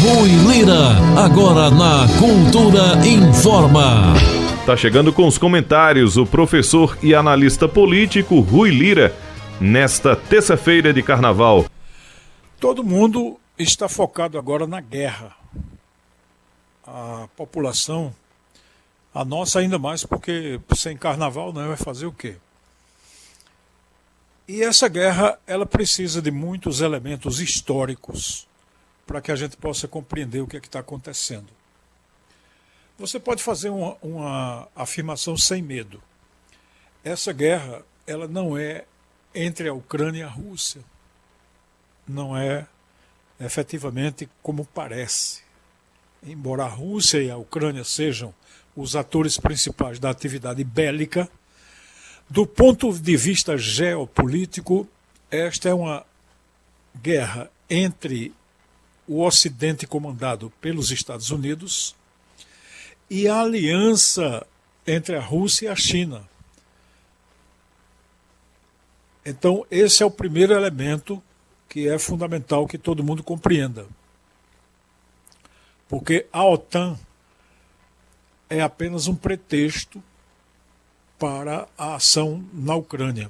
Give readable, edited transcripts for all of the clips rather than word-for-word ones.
Rui Lira, agora na Cultura Informa. Tá chegando com os comentários o professor e analista político Rui Lira, nesta terça-feira de carnaval. Todo mundo está focado agora na guerra. A população, a nossa ainda mais, porque sem carnaval não vai fazer o quê? E essa guerra, ela precisa de muitos elementos históricos para que a gente possa compreender o que é que está acontecendo. Você pode fazer uma afirmação sem medo. Essa guerra, ela não é entre a Ucrânia e a Rússia. Não é efetivamente como parece. Embora a Rússia e a Ucrânia sejam os atores principais da atividade bélica, do ponto de vista geopolítico, esta é uma guerra entre o Ocidente comandado pelos Estados Unidos e a aliança entre a Rússia e a China. Então, esse é o primeiro elemento que é fundamental que todo mundo compreenda. Porque a OTAN é apenas um pretexto para a ação na Ucrânia.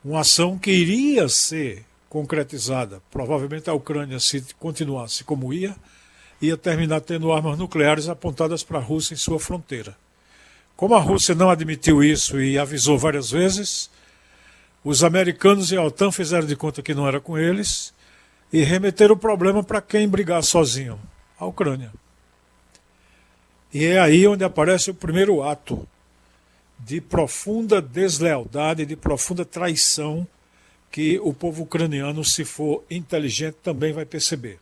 Uma ação que iria ser concretizada, provavelmente a Ucrânia, se continuasse como ia terminar tendo armas nucleares apontadas para a Rússia em sua fronteira. Como a Rússia não admitiu isso e avisou várias vezes, os americanos e a OTAN fizeram de conta que não era com eles e remeteram o problema para quem brigar sozinho, a Ucrânia. E é aí onde aparece o primeiro ato de profunda deslealdade, de profunda traição, que o povo ucraniano, se for inteligente, também vai perceber.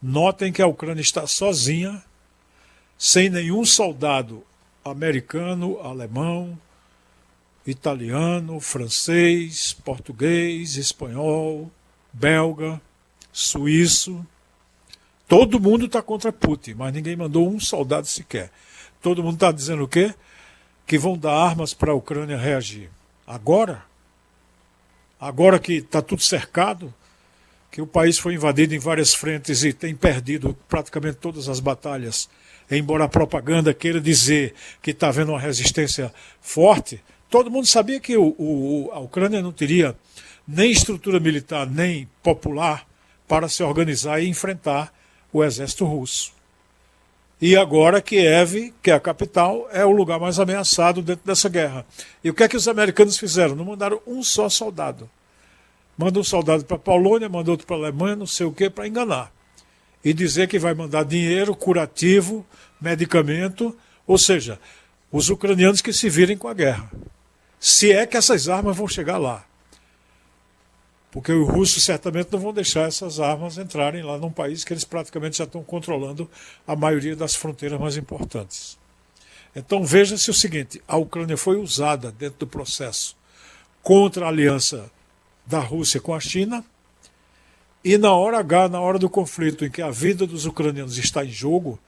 Notem que a Ucrânia está sozinha, sem nenhum soldado americano, alemão, italiano, francês, português, espanhol, belga, suíço. Todo mundo está contra Putin, mas ninguém mandou um soldado sequer. Todo mundo está dizendo o quê? Que vão dar armas para a Ucrânia reagir. Agora que está tudo cercado, que o país foi invadido em várias frentes e tem perdido praticamente todas as batalhas, embora a propaganda queira dizer que está havendo uma resistência forte, todo mundo sabia que a Ucrânia não teria nem estrutura militar, nem popular para se organizar e enfrentar o exército russo. E agora Kiev, que é a capital, é o lugar mais ameaçado dentro dessa guerra. E o que é que os americanos fizeram? Não mandaram um só soldado. Manda um soldado para a Polônia, manda outro para a Alemanha, não sei o que, para enganar. E dizer que vai mandar dinheiro, curativo, medicamento, ou seja, os ucranianos que se virem com a guerra. Se é que essas armas vão chegar lá. Porque os russos certamente não vão deixar essas armas entrarem lá num país que eles praticamente já estão controlando a maioria das fronteiras mais importantes. Então veja-se o seguinte, a Ucrânia foi usada dentro do processo contra a aliança da Rússia com a China, e na hora H, na hora do conflito em que a vida dos ucranianos está em jogo,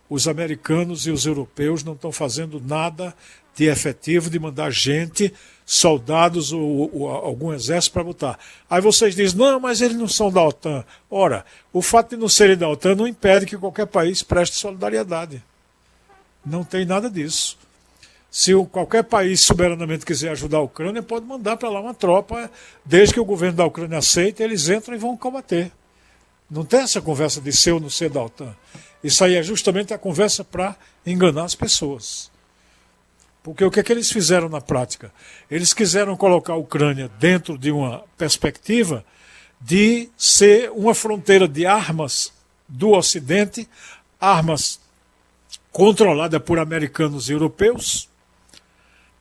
os americanos e os europeus não estão fazendo nada de efetivo, de mandar gente, soldados ou algum exército para botar. Aí vocês dizem, não, mas eles não são da OTAN. Ora, o fato de não serem da OTAN não impede que qualquer país preste solidariedade. Não tem nada disso. Se qualquer país soberanamente quiser ajudar a Ucrânia, pode mandar para lá uma tropa, desde que o governo da Ucrânia aceite, eles entram e vão combater. Não tem essa conversa de ser ou não ser da OTAN. Isso aí é justamente a conversa para enganar as pessoas. Porque o que é que eles fizeram na prática? Eles quiseram colocar a Ucrânia dentro de uma perspectiva de ser uma fronteira de armas do Ocidente, armas controladas por americanos e europeus,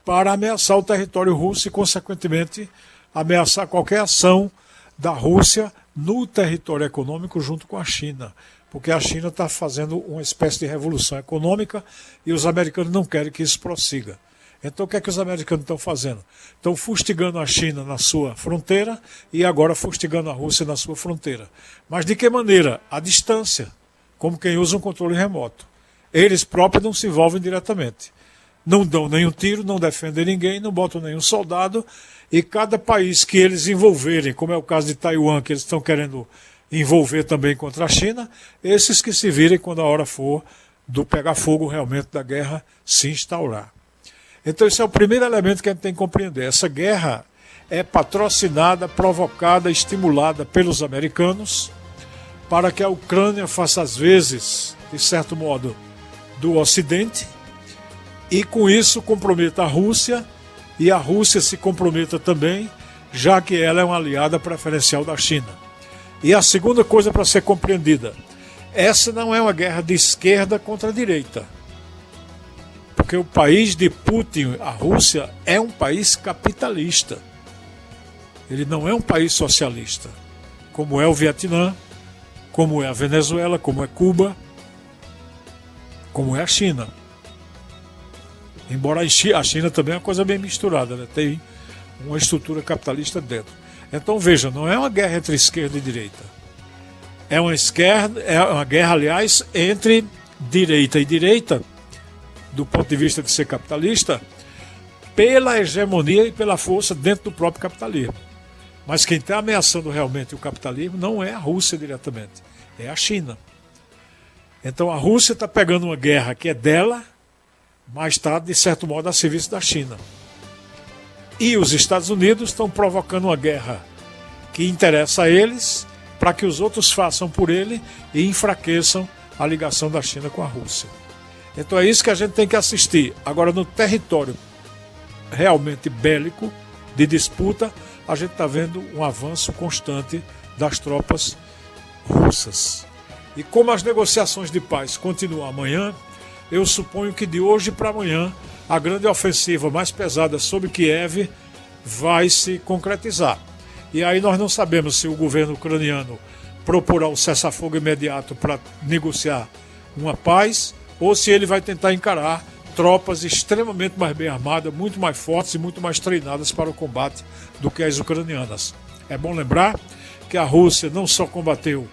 para ameaçar o território russo e, consequentemente, ameaçar qualquer ação da Rússia no território econômico junto com a China. Porque a China está fazendo uma espécie de revolução econômica e os americanos não querem que isso prossiga. Então o que é que os americanos estão fazendo? Estão fustigando a China na sua fronteira e agora fustigando a Rússia na sua fronteira. Mas de que maneira? À distância, como quem usa um controle remoto. Eles próprios não se envolvem diretamente. Não dão nenhum tiro, não defendem ninguém, não botam nenhum soldado, e cada país que eles envolverem, como é o caso de Taiwan, que eles estão querendo envolver também contra a China, esses que se virem quando a hora for do pegar fogo realmente da guerra se instaurar. Então esse é o primeiro elemento que a gente tem que compreender. Essa guerra é patrocinada, provocada, estimulada pelos americanos para que a Ucrânia faça as vezes, de certo modo, do Ocidente e com isso comprometa a Rússia e a Rússia se comprometa também, já que ela é uma aliada preferencial da China. E a segunda coisa para ser compreendida, essa não é uma guerra de esquerda contra a direita. Porque o país de Putin, a Rússia, é um país capitalista. Ele não é um país socialista, como é o Vietnã, como é a Venezuela, como é Cuba, como é a China. Embora a China também é uma coisa bem misturada, né? Tem uma estrutura capitalista dentro. Então veja, não é uma guerra entre esquerda e direita. É uma guerra, aliás, entre direita e direita, do ponto de vista de ser capitalista, pela hegemonia e pela força dentro do próprio capitalismo. Mas quem está ameaçando realmente o capitalismo não é a Rússia diretamente, é a China. Então a Rússia está pegando uma guerra que é dela, mas está, de certo modo, a serviço da China. E os Estados Unidos estão provocando uma guerra que interessa a eles, para que os outros façam por ele e enfraqueçam a ligação da China com a Rússia. Então é isso que a gente tem que assistir. Agora, no território realmente bélico, de disputa, a gente está vendo um avanço constante das tropas russas. E como as negociações de paz continuam amanhã, eu suponho que de hoje para amanhã a grande ofensiva mais pesada sobre Kiev vai se concretizar. E aí nós não sabemos se o governo ucraniano proporá um cessar-fogo imediato para negociar uma paz, ou se ele vai tentar encarar tropas extremamente mais bem armadas, muito mais fortes e muito mais treinadas para o combate do que as ucranianas. É bom lembrar que a Rússia não só combateu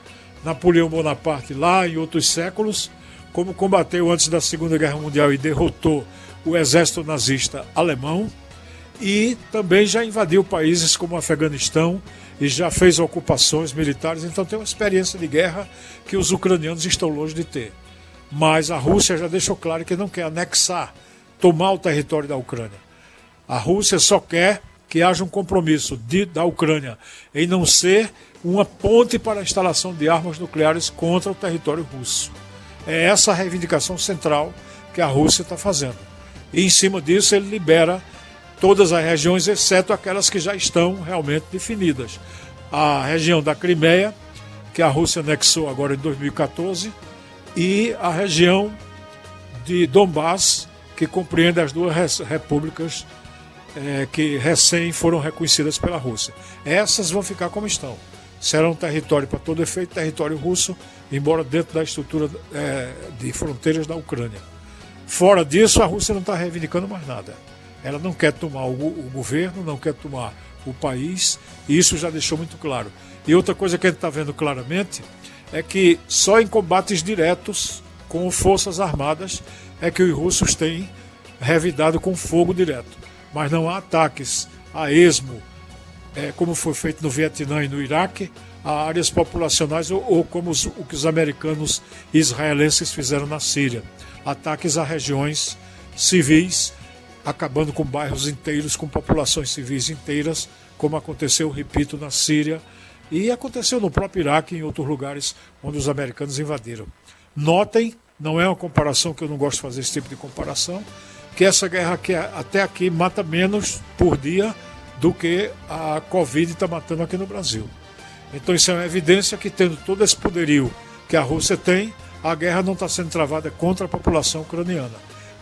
Napoleão Bonaparte lá em outros séculos, como combateu antes da Segunda Guerra Mundial e derrotou o exército nazista alemão, e também já invadiu países como o Afeganistão e já fez ocupações militares, então tem uma experiência de guerra que os ucranianos estão longe de ter. Mas a Rússia já deixou claro que não quer anexar, tomar o território da Ucrânia. A Rússia só quer que haja um compromisso da Ucrânia em não ser uma ponte para a instalação de armas nucleares contra o território russo. É essa a reivindicação central que a Rússia está fazendo. E em cima disso ele libera todas as regiões, exceto aquelas que já estão realmente definidas. A região da Crimeia, que a Rússia anexou agora em 2014, e a região de Donbass, que compreende as duas repúblicas que recém foram reconhecidas pela Rússia. Essas vão ficar como estão. Serão território para todo efeito, território russo, embora dentro da estrutura de fronteiras da Ucrânia. Fora disso, a Rússia não está reivindicando mais nada. Ela não quer tomar o governo, não quer tomar o país, e isso já deixou muito claro. E outra coisa que a gente está vendo claramente é que só em combates diretos com forças armadas é que os russos têm revidado com fogo direto. Mas não há ataques a esmo, como foi feito no Vietnã e no Iraque, a áreas populacionais ou como o que os americanos e israelenses fizeram na Síria. Ataques a regiões civis, acabando com bairros inteiros, com populações civis inteiras, como aconteceu, repito, na Síria, e aconteceu no próprio Iraque e em outros lugares onde os americanos invadiram. Notem, não é uma comparação, que eu não gosto de fazer esse tipo de comparação, que essa guerra aqui, até aqui mata menos por dia do que a Covid está matando aqui no Brasil. Então isso é uma evidência que, tendo todo esse poderio que a Rússia tem, a guerra não está sendo travada contra a população ucraniana,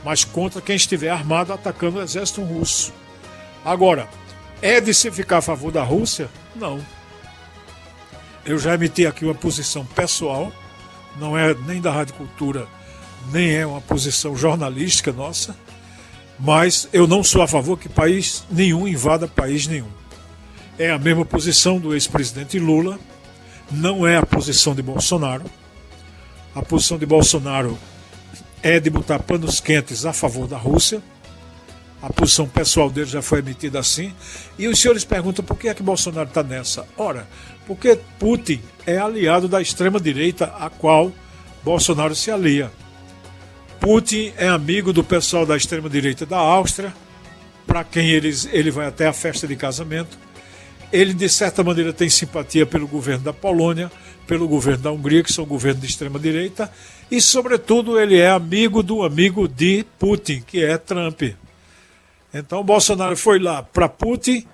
mas contra quem estiver armado atacando o exército russo. Agora, é de se ficar a favor da Rússia? Não. Eu já emiti aqui uma posição pessoal, não é nem da Rádio Cultura, nem é uma posição jornalística nossa, mas eu não sou a favor que país nenhum invada país nenhum. É a mesma posição do ex-presidente Lula, não é a posição de Bolsonaro. A posição de Bolsonaro é de botar panos quentes a favor da Rússia, a posição pessoal dele já foi emitida assim. E os senhores perguntam por que é que Bolsonaro está nessa. Ora, porque Putin é aliado da extrema-direita a qual Bolsonaro se alia. Putin é amigo do pessoal da extrema-direita da Áustria, para quem ele vai até a festa de casamento. Ele, de certa maneira, tem simpatia pelo governo da Polônia, pelo governo da Hungria, que são governos de extrema-direita, e, sobretudo, ele é amigo do amigo de Putin, que é Trump. Então, Bolsonaro foi lá para Putin,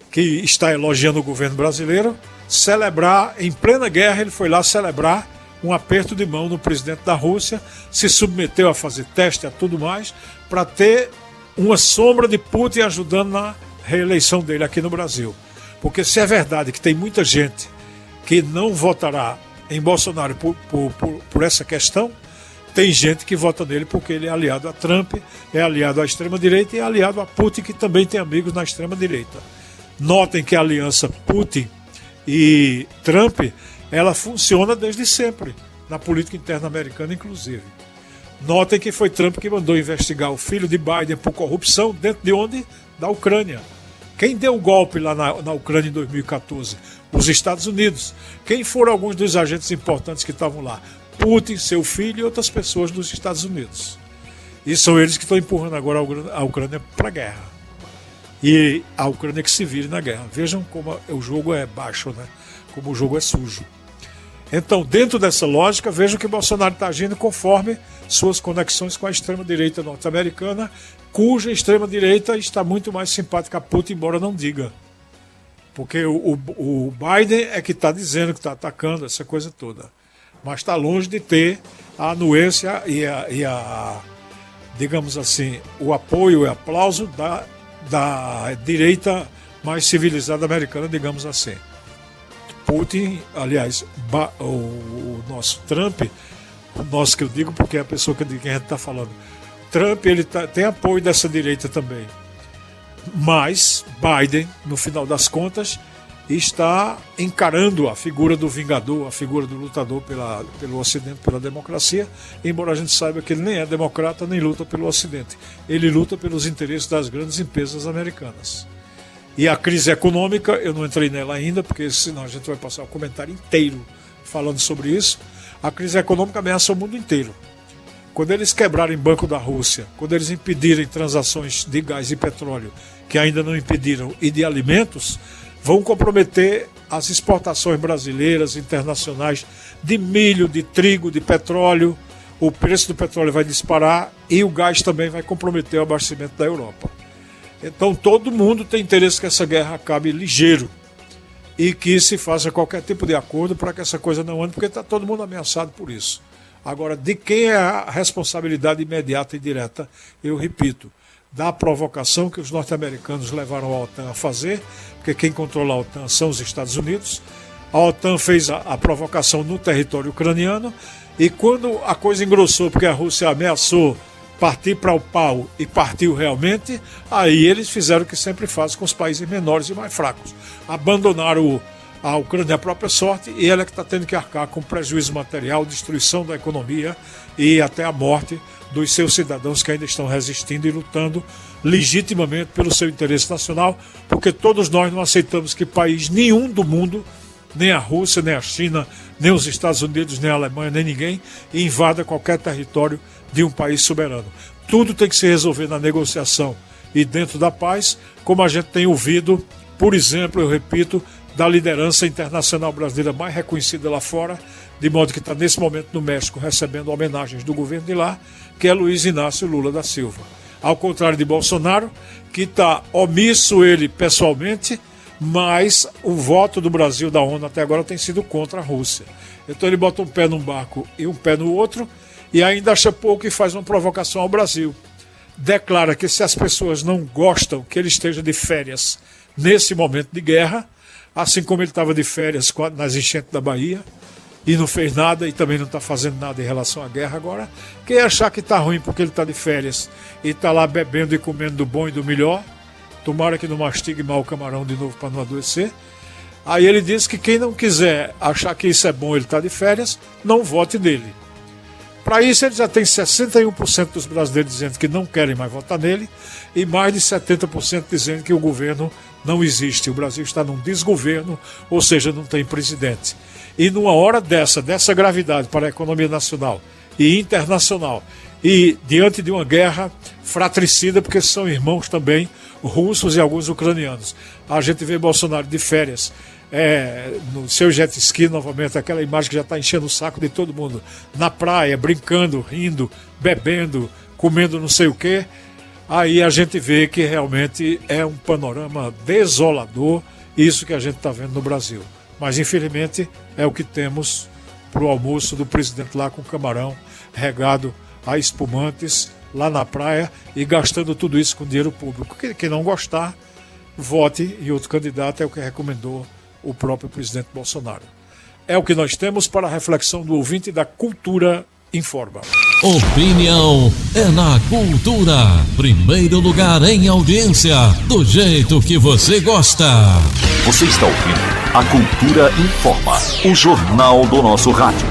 que está elogiando o governo brasileiro, celebrar, em plena guerra, ele foi lá celebrar um aperto de mão no presidente da Rússia, se submeteu a fazer teste a tudo mais, para ter uma sombra de Putin ajudando na reeleição dele aqui no Brasil. Porque se é verdade que tem muita gente que não votará em Bolsonaro por essa questão, tem gente que vota nele porque ele é aliado a Trump, é aliado à extrema-direita e é aliado a Putin, que também tem amigos na extrema-direita. Notem que a aliança Putin e Trump, ela funciona desde sempre, na política interna americana, inclusive. Notem que foi Trump que mandou investigar o filho de Biden por corrupção dentro de onde? Da Ucrânia. Quem deu o golpe lá na Ucrânia em 2014? Os Estados Unidos. Quem foram alguns dos agentes importantes que estavam lá? Putin, seu filho e outras pessoas dos Estados Unidos. E são eles que estão empurrando agora a Ucrânia para a guerra. E a Ucrânia que se vire na guerra. Vejam como o jogo é baixo, né? Como o jogo é sujo. Então, dentro dessa lógica, vejam que Bolsonaro está agindo conforme suas conexões com a extrema-direita norte-americana, cuja extrema-direita está muito mais simpática a Putin, embora não diga. Porque o Biden é que está dizendo que está atacando essa coisa toda. Mas está longe de ter a anuência digamos assim, o apoio e aplauso da direita mais civilizada americana, digamos assim. Putin, aliás, o nosso Trump, o nosso que eu digo porque é a pessoa de quem a gente está falando, Trump ele tem apoio dessa direita também. Mas Biden, no final das contas, está encarando a figura do vingador, a figura do lutador pelo Ocidente, pela democracia, embora a gente saiba que ele nem é democrata nem luta pelo Ocidente. Ele luta pelos interesses das grandes empresas americanas. E a crise econômica, eu não entrei nela ainda, porque senão a gente vai passar o comentário inteiro falando sobre isso. A crise econômica ameaça o mundo inteiro. Quando eles quebrarem Banco da Rússia, quando eles impedirem transações de gás e petróleo, que ainda não impediram, e de alimentos, vão comprometer as exportações brasileiras, internacionais, de milho, de trigo, de petróleo. O preço do petróleo vai disparar e o gás também vai comprometer o abastecimento da Europa. Então todo mundo tem interesse que essa guerra acabe ligeiro e que se faça qualquer tipo de acordo para que essa coisa não ande, porque está todo mundo ameaçado por isso. Agora, de quem é a responsabilidade imediata e direta? Eu repito, da provocação que os norte-americanos levaram a OTAN a fazer, porque quem controla a OTAN são os Estados Unidos. A OTAN fez a provocação no território ucraniano e quando a coisa engrossou, porque a Rússia ameaçou partir para o pau e partiu realmente, aí eles fizeram o que sempre fazem com os países menores e mais fracos. Abandonaram a Ucrânia à própria sorte e ela é que está tendo que arcar com prejuízo material, destruição da economia e até a morte dos seus cidadãos que ainda estão resistindo e lutando legitimamente pelo seu interesse nacional, porque todos nós não aceitamos que país nenhum do mundo, nem a Rússia, nem a China, nem os Estados Unidos, nem a Alemanha, nem ninguém, invada qualquer território de um país soberano. Tudo tem que se resolver na negociação e dentro da paz, como a gente tem ouvido, por exemplo, eu repito, da liderança internacional brasileira mais reconhecida lá fora, de modo que está nesse momento no México recebendo homenagens do governo de lá, que é Luiz Inácio Lula da Silva. Ao contrário de Bolsonaro, que está omisso ele pessoalmente, mas o voto do Brasil da ONU até agora tem sido contra a Rússia. Então ele bota um pé num barco e um pé no outro e ainda acha pouco e faz uma provocação ao Brasil. Declara que se as pessoas não gostam que ele esteja de férias nesse momento de guerra, assim como ele estava de férias nas enchentes da Bahia, e não fez nada e também não está fazendo nada em relação à guerra agora, quem achar que está ruim porque ele está de férias e está lá bebendo e comendo do bom e do melhor, tomara que não mastigue mal o camarão de novo para não adoecer. Aí ele diz que quem não quiser achar que isso é bom, ele está de férias, não vote nele. Para isso, ele já tem 61% dos brasileiros dizendo que não querem mais votar nele e mais de 70% dizendo que o governo não existe. O Brasil está num desgoverno, ou seja, não tem presidente. E numa hora dessa gravidade para a economia nacional e internacional, e diante de uma guerra fratricida, porque são irmãos também, russos e alguns ucranianos, a gente vê Bolsonaro de férias, no seu jet ski novamente, aquela imagem que já está enchendo o saco de todo mundo, na praia, brincando, rindo, bebendo, comendo não sei o quê. Aí a gente vê que realmente é um panorama desolador, isso que a gente está vendo no Brasil. Mas infelizmente é o que temos para o almoço do presidente lá com camarão regado a espumantes lá na praia e gastando tudo isso com dinheiro público. Quem não gostar, vote em outro candidato, é o que recomendou o próprio presidente Bolsonaro. É o que nós temos para a reflexão do ouvinte da Cultura Informa. Opinião é na Cultura. Primeiro lugar em audiência, do jeito que você gosta. Você está ouvindo a Cultura Informa, o jornal do nosso rádio.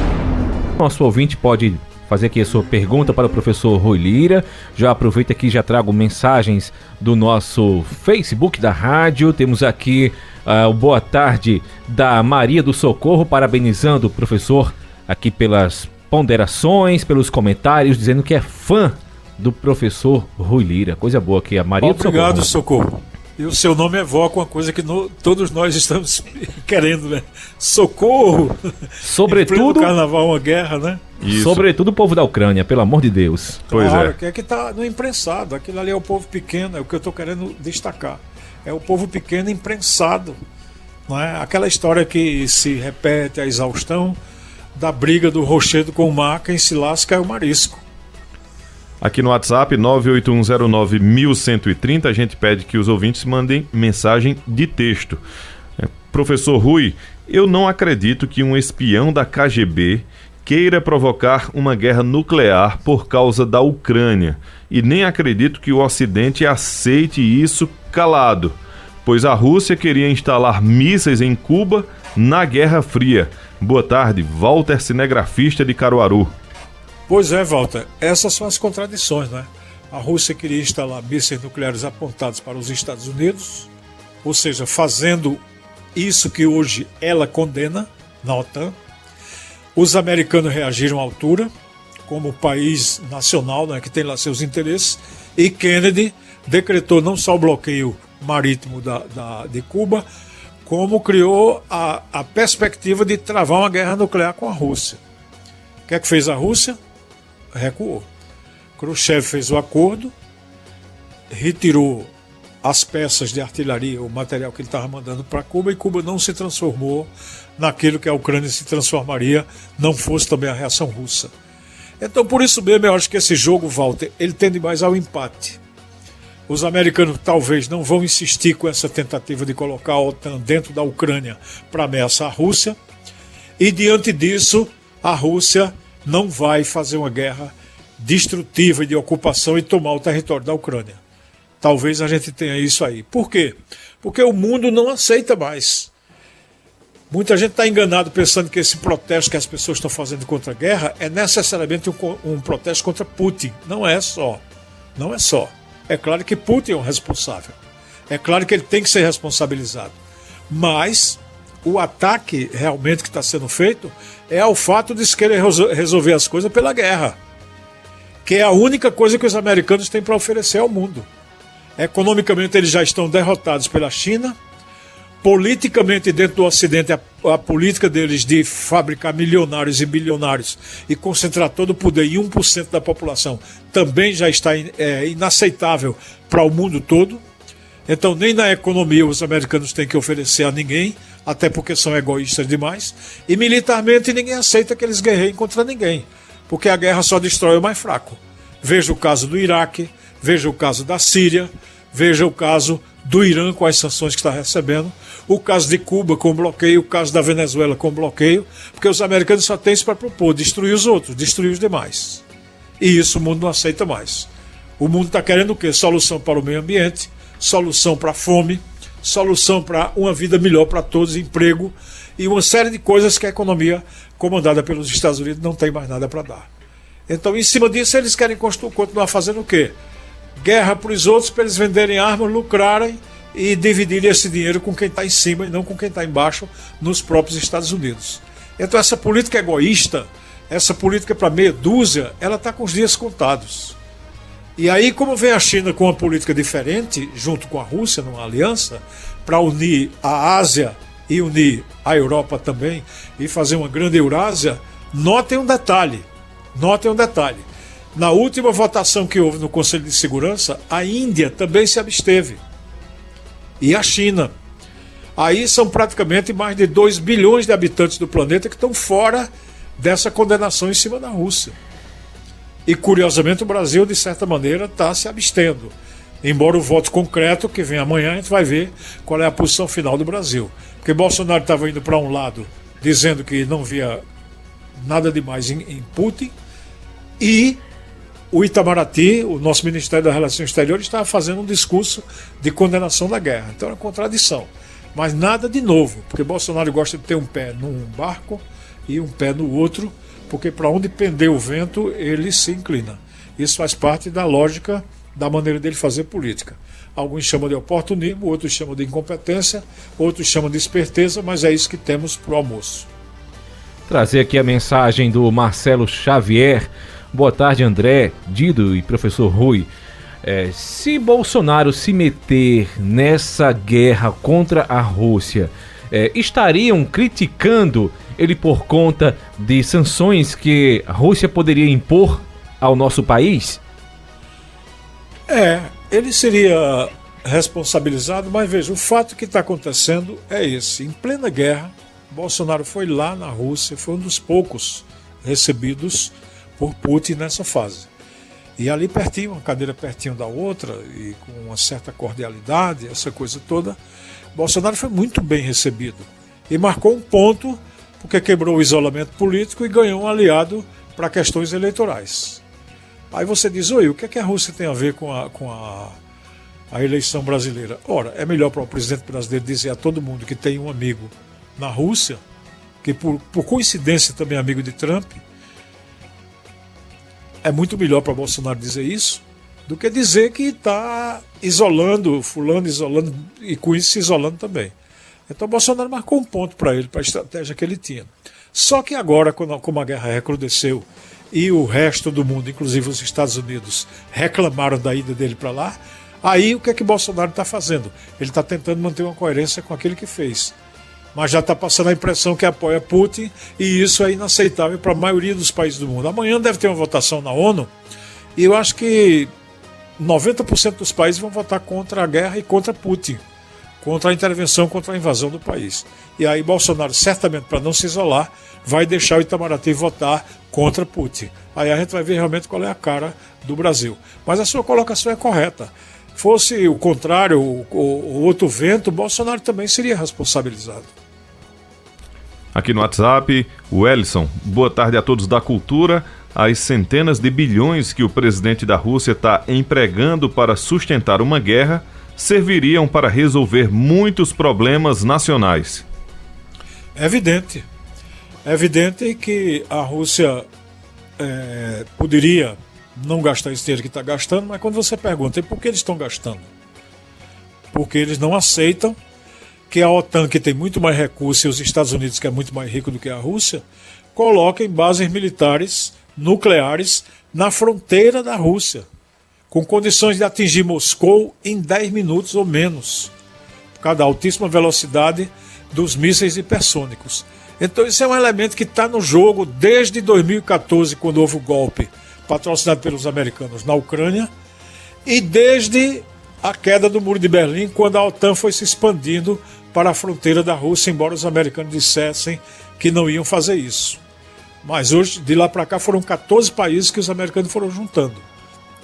Nosso ouvinte pode fazer aqui a sua pergunta para o professor Rui Lira. Já aproveita aqui, já trago mensagens do nosso Facebook da rádio. Temos aqui o boa tarde da Maria do Socorro, parabenizando o professor aqui pelas ponderações, pelos comentários, dizendo que é fã do professor Rui Lira. Coisa boa aqui, a Maria do Socorro. Obrigado, Socorro. E o seu nome evoca uma coisa que todos nós estamos querendo, né? Socorro! Sobretudo... Em carnaval, uma guerra, né? Isso. Sobretudo o povo da Ucrânia, pelo amor de Deus. Pois claro, é. que está no imprensado. Aquilo ali é o povo pequeno, é o que eu estou querendo destacar. É o povo pequeno imprensado. Não é? Aquela história que se repete a exaustão da briga do rochedo com o mar, quem se lasca é o marisco. Aqui no WhatsApp, 981091130, a gente pede que os ouvintes mandem mensagem de texto. Professor Rui, eu não acredito que um espião da KGB queira provocar uma guerra nuclear por causa da Ucrânia. E nem acredito que o Ocidente aceite isso calado, pois a Rússia queria instalar mísseis em Cuba na Guerra Fria. Boa tarde, Walter, cinegrafista de Caruaru. Pois é, Walter, essas são as contradições, né? A Rússia queria instalar mísseis nucleares apontados para os Estados Unidos, ou seja, fazendo isso que hoje ela condena na OTAN. Os americanos reagiram à altura, como país nacional, né, que tem lá seus interesses, e Kennedy decretou não só o bloqueio marítimo de Cuba, como criou a perspectiva de travar uma guerra nuclear com a Rússia. O que é que fez a Rússia? Recuou. Khrushchev fez o acordo, retirou as peças de artilharia, o material que ele estava mandando para Cuba, e Cuba não se transformou naquilo que a Ucrânia se transformaria, não fosse também a reação russa. Então, por isso mesmo, eu acho que esse jogo, Walter, ele tende mais ao empate. Os americanos talvez não vão insistir com essa tentativa de colocar a OTAN dentro da Ucrânia para ameaçar a Rússia, e diante disso, a Rússia não vai fazer uma guerra destrutiva e de ocupação e tomar o território da Ucrânia. Talvez a gente tenha isso aí. Por quê? Porque o mundo não aceita mais. Muita gente está enganado pensando que esse protesto que as pessoas estão fazendo contra a guerra é necessariamente um protesto contra Putin. Não é só. Não é só. É claro que Putin é um responsável. É claro que ele tem que ser responsabilizado. Mas o ataque realmente que está sendo feito é ao fato de se querer resolver as coisas pela guerra, que é a única coisa que os americanos têm para oferecer ao mundo. Economicamente eles já estão derrotados pela China, politicamente dentro do Ocidente a política deles de fabricar milionários e bilionários e concentrar todo o poder em 1% da população também já está inaceitável para o mundo todo. Então nem na economia os americanos têm que oferecer a ninguém, até porque são egoístas demais, e militarmente ninguém aceita que eles guerreiem contra ninguém, porque a guerra só destrói o mais fraco. Veja o caso do Iraque, veja o caso da Síria, veja o caso do Irã com as sanções que está recebendo, o caso de Cuba com bloqueio, o caso da Venezuela com bloqueio, porque os americanos só têm isso para propor, destruir os outros, destruir os demais. E isso o mundo não aceita mais. O mundo está querendo o quê? Solução para o meio ambiente, solução para a fome, solução para uma vida melhor para todos, emprego e uma série de coisas que a economia comandada pelos Estados Unidos não tem mais nada para dar. Então, em cima disso, eles querem continuar fazendo o quê? Guerra para os outros, para eles venderem armas, lucrarem e dividirem esse dinheiro com quem está em cima e não com quem está embaixo nos próprios Estados Unidos. Então, essa política egoísta, essa política para meia dúzia, ela está com os dias contados. E aí, como vem a China com uma política diferente, junto com a Rússia, numa aliança, para unir a Ásia e unir a Europa também, e fazer uma grande Eurásia, notem um detalhe. Na última votação que houve no Conselho de Segurança, a Índia também se absteve. E a China. Aí são praticamente mais de 2 bilhões de habitantes do planeta que estão fora dessa condenação em cima da Rússia. E, curiosamente, o Brasil, de certa maneira, está se abstendo. Embora o voto concreto, que vem amanhã, a gente vai ver qual é a posição final do Brasil. Porque Bolsonaro estava indo para um lado, dizendo que não via nada demais em Putin, e o Itamaraty, o nosso Ministério das Relações Exteriores, estava fazendo um discurso de condenação da guerra. Então, é uma contradição. Mas nada de novo, porque Bolsonaro gosta de ter um pé num barco e um pé no outro, porque para onde pender o vento, ele se inclina. Isso faz parte da lógica da maneira dele fazer política. Alguns chamam de oportunismo, outros chamam de incompetência, outros chamam de esperteza, mas é isso que temos para o almoço. Trazer aqui a mensagem do Marcelo Xavier. Boa tarde, André, Dido e professor Rui. Se Bolsonaro se meter nessa guerra contra a Rússia, estariam criticando ele por conta de sanções que a Rússia poderia impor ao nosso país? Ele seria responsabilizado, mas veja, o fato que está acontecendo é esse. Em plena guerra, Bolsonaro foi lá na Rússia, foi um dos poucos recebidos por Putin nessa fase. E ali pertinho, uma cadeira pertinho da outra, e com uma certa cordialidade, essa coisa toda, Bolsonaro foi muito bem recebido. E marcou um ponto, porque quebrou o isolamento político e ganhou um aliado para questões eleitorais. Aí você diz, oi, o que é que a Rússia tem a ver com a eleição brasileira? Ora, é melhor para o presidente brasileiro dizer a todo mundo que tem um amigo na Rússia, que por coincidência também é amigo de Trump. É muito melhor para Bolsonaro dizer isso do que dizer que está isolando, fulano isolando e com isso se isolando também. Então Bolsonaro marcou um ponto para ele, para a estratégia que ele tinha. Só que agora, como a guerra recrudesceu e o resto do mundo, inclusive os Estados Unidos, reclamaram da ida dele para lá, aí o que é que Bolsonaro está fazendo? Ele está tentando manter uma coerência com aquilo que fez. Mas já está passando a impressão que apoia Putin, e isso é inaceitável para a maioria dos países do mundo. Amanhã deve ter uma votação na ONU, e eu acho que 90% dos países vão votar contra a guerra e contra Putin, contra a intervenção, contra a invasão do país. E aí Bolsonaro, certamente para não se isolar, vai deixar o Itamaraty votar contra Putin. Aí a gente vai ver realmente qual é a cara do Brasil. Mas a sua colocação é correta. Fosse o contrário, o outro vento, Bolsonaro também seria responsabilizado. Aqui no WhatsApp, o Ellison. Boa tarde a todos da cultura. As centenas de bilhões que o presidente da Rússia está empregando para sustentar uma guerra serviriam para resolver muitos problemas nacionais. É evidente. É evidente que a Rússia poderia não gastar esse dinheiro que está gastando, mas quando você pergunta por que eles estão gastando? Porque eles não aceitam que a OTAN, que tem muito mais recursos, e os Estados Unidos, que é muito mais rico do que a Rússia, coloquem bases militares nucleares na fronteira da Rússia, com condições de atingir Moscou em 10 minutos ou menos, por causa da altíssima velocidade dos mísseis hipersônicos. Então isso é um elemento que está no jogo desde 2014, quando houve o golpe patrocinado pelos americanos na Ucrânia, e desde a queda do Muro de Berlim, quando a OTAN foi se expandindo para a fronteira da Rússia, embora os americanos dissessem que não iam fazer isso. Mas hoje, de lá para cá, foram 14 países que os americanos foram juntando.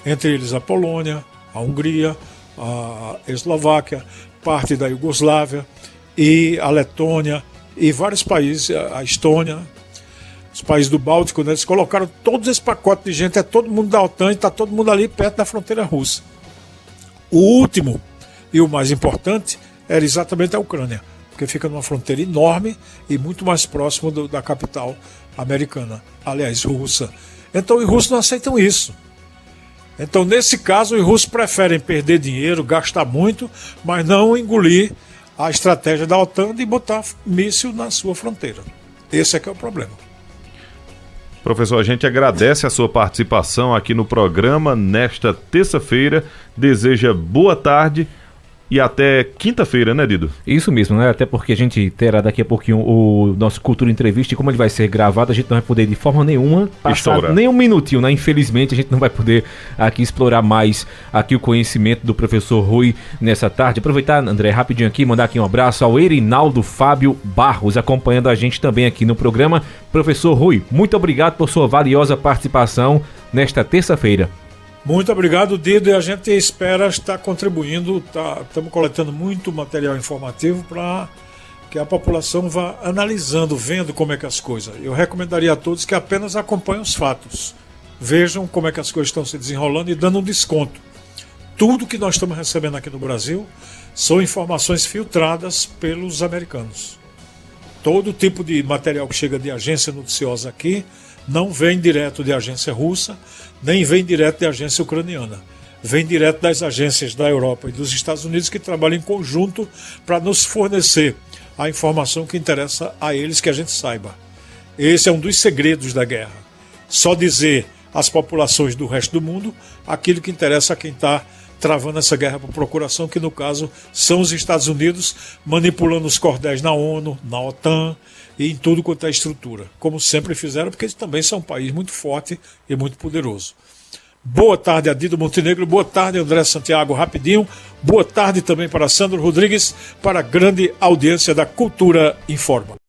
Entre eles a Polônia, a Hungria, a Eslováquia, parte da Iugoslávia, e a Letônia, e vários países, a Estônia, os países do Báltico, né, eles colocaram todos esse pacote de gente, é todo mundo da OTAN e está todo mundo ali perto da fronteira russa. O último e o mais importante era exatamente a Ucrânia, porque fica numa fronteira enorme e muito mais próximo da capital americana, aliás, russa. Então os russos não aceitam isso. Então, nesse caso, os russos preferem perder dinheiro, gastar muito, mas não engolir a estratégia da OTAN de botar míssil na sua fronteira. Esse é que é o problema. Professor, a gente agradece a sua participação aqui no programa nesta terça-feira. Deseja boa tarde e até quinta-feira, né, Dido? Isso mesmo, né? Até porque a gente terá daqui a pouquinho o nosso Cultura Entrevista e como ele vai ser gravado, a gente não vai poder de forma nenhuma passar nem um minutinho, né? Infelizmente, a gente não vai poder aqui explorar mais aqui o conhecimento do professor Rui nessa tarde. Aproveitar, André, rapidinho aqui, mandar aqui um abraço ao Erinaldo Fábio Barros, acompanhando a gente também aqui no programa. Professor Rui, muito obrigado por sua valiosa participação nesta terça-feira. Muito obrigado, Dido, e a gente espera estar contribuindo, estamos coletando muito material informativo para que a população vá analisando, vendo como é que as coisas. Eu recomendaria a todos que apenas acompanhem os fatos, vejam como é que as coisas estão se desenrolando e dando um desconto. Tudo que nós estamos recebendo aqui no Brasil são informações filtradas pelos americanos. Todo tipo de material que chega de agência noticiosa aqui não vem direto de agência russa, nem vem direto de agência ucraniana. Vem direto das agências da Europa e dos Estados Unidos que trabalham em conjunto para nos fornecer a informação que interessa a eles que a gente saiba. Esse é um dos segredos da guerra. Só dizer às populações do resto do mundo aquilo que interessa a quem está travando essa guerra por procuração, que no caso são os Estados Unidos manipulando os cordéis na ONU, na OTAN e em tudo quanto é estrutura, como sempre fizeram, porque eles também são um país muito forte e muito poderoso. Boa tarde, Adido Montenegro, boa tarde, André Santiago, rapidinho, boa tarde também para Sandro Rodrigues, para a grande audiência da Cultura Informa.